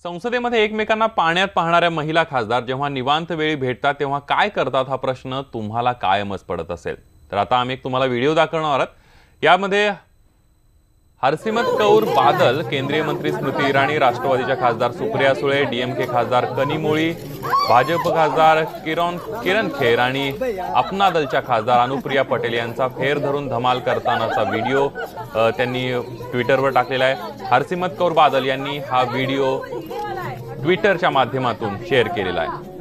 संसदेमध्ये एकमेकांना पाण्यात पाहणाऱ्या महिला खासदार जेव्हा निवांत वेळी भेटतात तेव्हा काय करतात हा प्रश्न तुम्हाला कायमच पडत असेल। तर आता आम्ही तुम्हाला व्हिडिओ दाखवणार आहोत। यामध्ये हरसिमरत कौर बादल, केंद्रीय मंत्री स्मृती इराणी, राष्ट्रवादीच्या खासदार सुप्रिया सुळे, डीएमके खासदार कनिमोळी, भाजप खासदार किरण खेर आणि अपना दलच्या खासदार अनुप्रिया पटेल यांचा फेर धरून धमाल करतानाचा व्हिडिओ त्यांनी ट्विटरवर टाकलेला आहे। हरसिमरत कौर बादल यांनी हा व्हिडिओ ट्विटरच्या माध्यमातून शेअर केलेला आहे।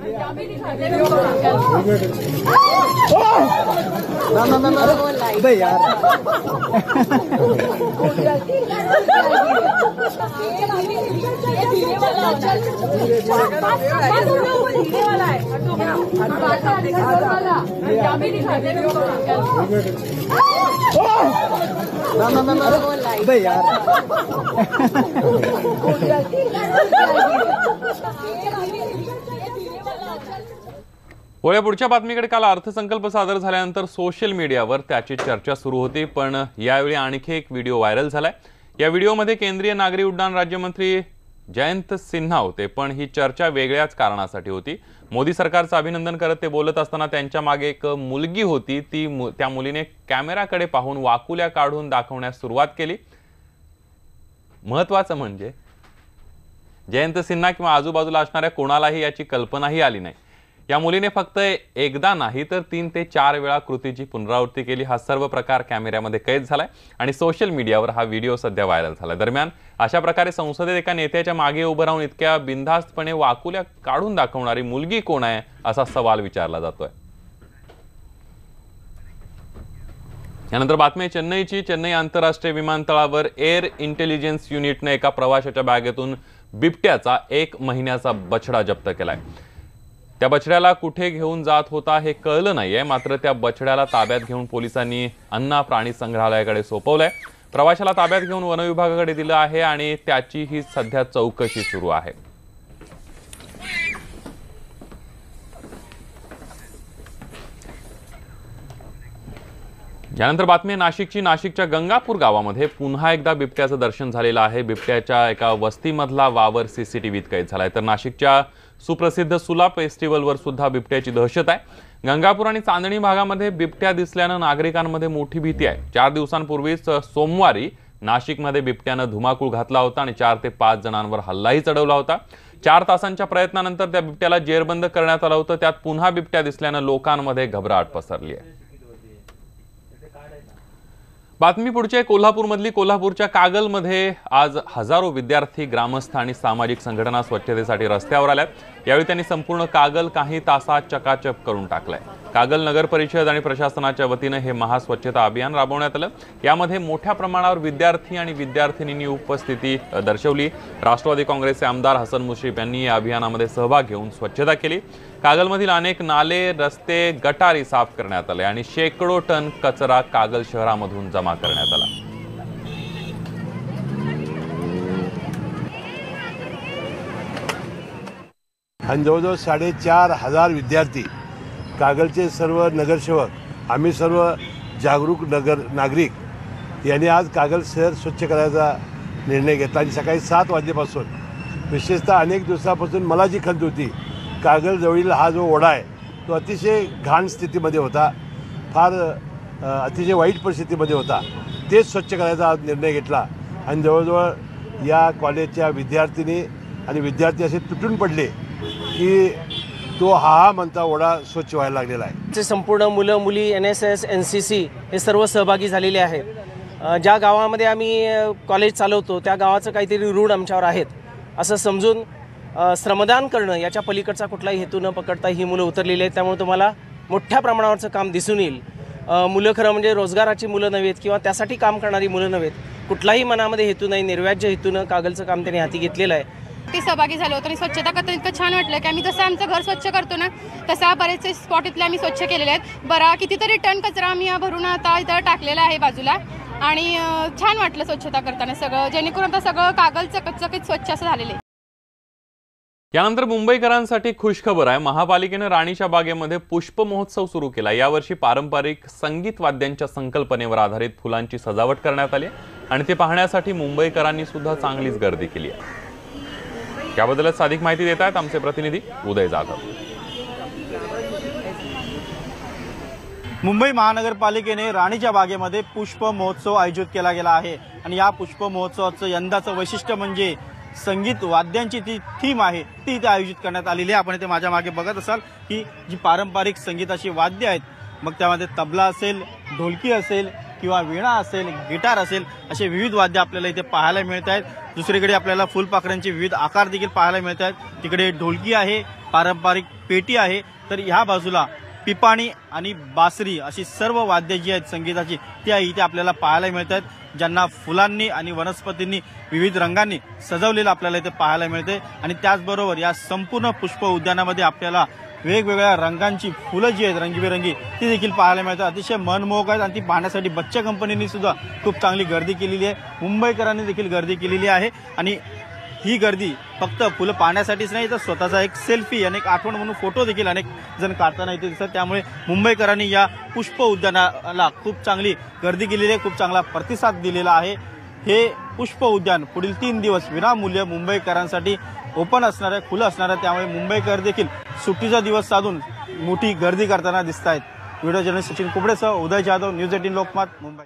पुढच्या बातमीकडे काल अर्थसंकल्प सादर झाल्यानंतर सोशल मीडियावर त्याची चर्चा सुरू होती, पण यावेळी आणखी एक व्हिडिओ व्हायरल झालाय। या व्हिडिओमध्ये केंद्रीय नागरी उड्डाण राज्यमंत्री जयंत सिन्हा होते, पण ही चर्चा वेगळ्याच कारणासाठी होती। मोदी सरकारचं अभिनंदन करत ते बोलत असताना त्यांच्या मागे एक मुलगी होती, त्या मुलीने कॅमेराकडे पाहून वाकुल्या काढून दाखवण्यास सुरुवात केली। महत्त्वाचं म्हणजे जयंत सिन्हा किंवा आजूबाजूला असणाऱ्या कोणालाही याची कल्पनाही आली नाही। या मुलीने फक्त एकदा नाही तर 3 ते 4 वेळा कृतीची पुनरावृत्ती केली। हा सर्व प्रकार कॅमेऱ्यामध्ये कैद झालाय आणि सोशल मीडियावर हा व्हिडिओ सध्या व्हायरल झालाय। दरम्यान अशा प्रकारे संसदेत एका नेत्याच्या मागे उभं राहून इतक्या बिनधास्तपणे वाकुल्या काढून दाखवणारी मुलगी कोण आहे असा सवाल विचारला जातोय। यानंतर बातमी चेन्नईची। चेन्नई आंतरराष्ट्रीय विमानतळावर एअर इंटेलिजन्स युनिटने एका प्रवाशाच्या बॅगेतून बिबट्याचा 1 महिन्याचा बछडा जप्त केलाय। त्या बछड्याला कुठे घेऊन जात होता हे कळलं नाहीये, मात्र त्या बछड्याला ताब्यात घेऊन पोलिसांनी अन्ना प्राणी संग्रहालयाकडे सोपवलंय। प्रवाशाला ताब्यात घेऊन वन विभागाकडे दिलं आहे आणि त्याची ही सध्या चौकशी सुरू आहे। यानंतर बातमी नाशिकची। नाशिकच्या गंगापूर गावामध्ये पुन्हा एकदा बिबट्याचं दर्शन झालेलं आहे। बिबट्याच्या एका वस्तीमधला वावर सीसीटीव्हीत कैद झालाय, तर नाशिकच्या सुप्रसिद्ध सुला फेस्टिवलवर सुद्धा बिबट्याची दहशत आहे। गंगापूर आणि चांदणी भागामध्ये बिबट्या दिसल्यानं नागरिकांमध्ये मोठी भीती आहे। 4 दिवसांपूर्वीच सोमवारी नाशिकमध्ये बिबट्यानं धुमाकूळ घातला होता आणि 4 ते 5 जणांवर हल्लाही चढवला होता। 4 तासांच्या प्रयत्नानंतर त्या बिबट्याला जेरबंद करण्यात आलं होतं। त्यात पुन्हा बिबट्या दिसल्यानं लोकांमध्ये घबराट पसरली आहे। बातमी पुढची आहे कोल्हापूरमधली। कोल्हापूरच्या कागलमध्ये आज हजारो विद्यार्थी, ग्रामस्थ आणि सामाजिक संघटना स्वच्छतेसाठी रस्त्यावर आल्यात। यावेळी त्यांनी संपूर्ण कागल काही तासात चकाचक करून टाकलंय। कागल नगर परिषद आणि प्रशासनाच्या वतीने हे महास्वच्छता अभियान राबवण्यात आलं। यामध्ये मोठ्या प्रमाणावर विद्यार्थी आणि विद्यार्थिनींनी उपस्थिती दर्शवली। राष्ट्रवादी काँग्रेसचे आमदार हसन मुश्रीफ यांनी या अभियानामध्ये सहभाग घेऊन स्वच्छता केली। कागलमधील अनेक नाले, रस्ते, गटारी साफ करण्यात आले आणि शेकडो टन कचरा कागल शहरामधून जमा करण्यात आला। आणि जवळजवळ 4,500 विद्यार्थी, कागलचे सर्व नगरसेवक, आम्ही सर्व जागरूक नागरिक यांनी आज कागल शहर स्वच्छ करायचा निर्णय घेतला। आणि सकाळी 7 वाजल्यापासून विशेषतः अनेक दिवसापासून मला जी खंत होती, कागल जवळील हा जो ओढा आहे तो अतिशय घाण स्थितीमध्ये होता, फार अतिशय वाईट परिस्थितीमध्ये होता, तेच स्वच्छ करायचा आज निर्णय घेतला। आणि जवळजवळ या कॉलेजच्या विद्यार्थिनी आणि विद्यार्थी असे तुटून पडले की तो हा म्हणता ओढा स्वच्छ व्हायला लागलेला आहे। संपूर्ण मुलं मुली, NSS, NCC हे सर्व सहभागी झालेले आहेत। ज्या गावामध्ये आम्ही कॉलेज चालवतो त्या गावाचं काहीतरी ऋण आमच्यावर आहेत असं समजून श्रमदान करणं, याच्या पलीकडचा कुठलाही हेतू न पकडता ही मुलं उतरलेली आहेत। त्यामुळे तुम्हाला मोठ्या प्रमाणावरचं काम दिसून येईल। मुलं खरं म्हणजे रोजगाराची मुलं नव्हेत किंवा त्यासाठी काम करणारी मुलं नव्हेत, कुठलाही मनामध्ये हेतू नाही, निर्व्याज्य हेतूनं कागलचं काम त्यांनी हाती घेतलेलं आहे। ते सहभागी झालो होतो आणि स्वच्छता करताना इतकं छान वाटलं की आम्ही जसं आमचं घर स्वच्छ करतो ना तसा बरेचसे स्पॉट इथले आम्ही स्वच्छ केलेले आहेत। बरा कितीतरी टन कचरा आम्ही भरून आता इथं टाकलेला आहे बाजूला आणि छान वाटलं स्वच्छता करताना सगळं, जेणेकरून आता सगळं कागल चकचकीत स्वच्छ असं झालेलं आहे। यानंतर मुंबईकरांसाठी खुशखबर आहे। महापालिकेने राणीच्या बागेमध्ये पुष्प महोत्सव सुरू केला। यावर्षी पारंपरिक संगीत वाद्यांच्या संकल्पनेवर आधारित फुलांची सजावट करण्यात आली आणि ते पाहण्यासाठी मुंबईकरांनी सुद्धा चांगलीच गर्दी केली आहे। याबद्दलच अधिक माहिती देत आहेत आमचे प्रतिनिधी उदय जाधव. मुंबई महानगरपालिकेने राणीच्या बागेमध्ये पुष्प महोत्सव आयोजित केला गेला आहे आणि या पुष्प महोत्सवाचं यंदाचं वैशिष्ट्य म्हणजे संगीत वाद्यांची ती थीम आहे ती इथे आयोजित करण्यात आलेली आहे. आपण इथे माझ्या मागे बघत असाल की जी पारंपरिक संगीताची वाद्य आहेत, मग त्यामध्ये तबला असेल, ढोलकी असेल किंवा वीणा असेल, गिटार असेल, असे विविध वाद्य आपल्याला इथे पाहायला मिळत आहेत. दुसरीकडे आपल्याला फुलपाखरांचे विविध आकार देखील पाहायला मिळत आहेत. तिकडे ढोलकी आहे, पारंपरिक पेटी आहे, तर ह्या बाजूला पिपाणी आणि बासरी अशी सर्व वाद्य जी आहेत संगीताची ती इथे आपल्याला पाहायला मिळत आहेत, ज्यांना फुलांनी आणि वनस्पतींनी विविध रंगांनी सजवलेलं आपल्याला इथे पाहायला मिळते. आणि त्याचबरोबर या संपूर्ण पुष्प उद्यानामध्ये आपल्याला वेगवेगळ्या रंगांची फुलं जी आहेत रंगीबेरंगी ती देखील पाहायला मिळतात. अतिशय मनमोहक आहेत आणि ती पाहण्यासाठी बच्चा कंपनीने सुद्धा खूप चांगली गर्दी केलेली आहे. मुंबईकरांनी देखील गर्दी केलेली आहे आणि ही गर्दी फक्त फुलं पाहण्यासाठीच नाही तर स्वतःचा एक सेल्फी आणि एक आठवण म्हणून फोटो देखील अनेक जण काढताना इथे दिसतात. त्यामुळे मुंबईकरांनी या पुष्प उद्यानाला खूप चांगली गर्दी केलेली आहे, खूप चांगला प्रतिसाद दिलेला आहे. हे पुष्प उद्यान पुढील 3 दिवस विनामूल्य मुंबईकरांसाठी ओपन असणार आहे, खुलं असणार आहे. त्यामुळे मुंबईकर देखील सुट्टीचा दिवस साधून मोठी गर्दी करताना दिसत आहेत. व्हिडिओ जर्नलिस्ट सचिन कुबडेसह उदय जाधव, न्यूज 18 लोकमत, मुंबई.